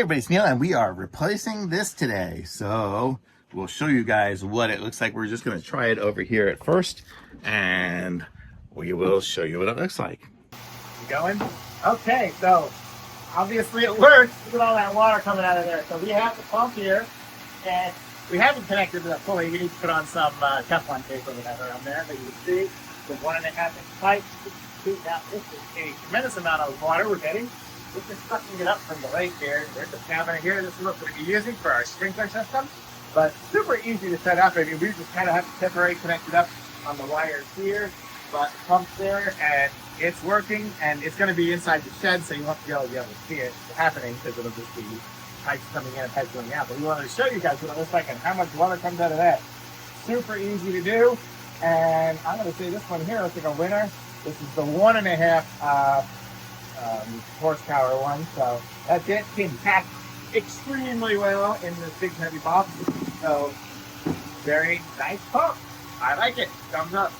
Everybody, it's Neil, and we are replacing this today. So we'll show you guys what it looks like. We're just going to try it over here at first, and we will show you what it looks like. You going? Okay, so obviously it works. Look at all that water coming out of there. So we have the pump here, and we haven't connected it fully. We need to put on some Teflon tape or whatever on there, but you can see the 1.5-inch pipe. Now this is a tremendous amount of water we're getting. We're just sucking it up from the lake here. There's a cabinet here. This is what we're going to be using for our sprinkler system. But super easy to set up. I mean, we just kind of have to temporarily connect it up on the wires here. But the pump's there, and it's working, and it's going to be inside the shed, so you won't be able to see it happening because it'll just be pipes coming in and pipes going out. But we wanted to show you guys what it looks like and how much water comes out of that. Super easy to do. And I'm going to say this one here looks like a winner. This is the 1.5 horsepower one, so that's it. Can pack extremely well in this big heavy box. So very nice pump. I like it. Thumbs up.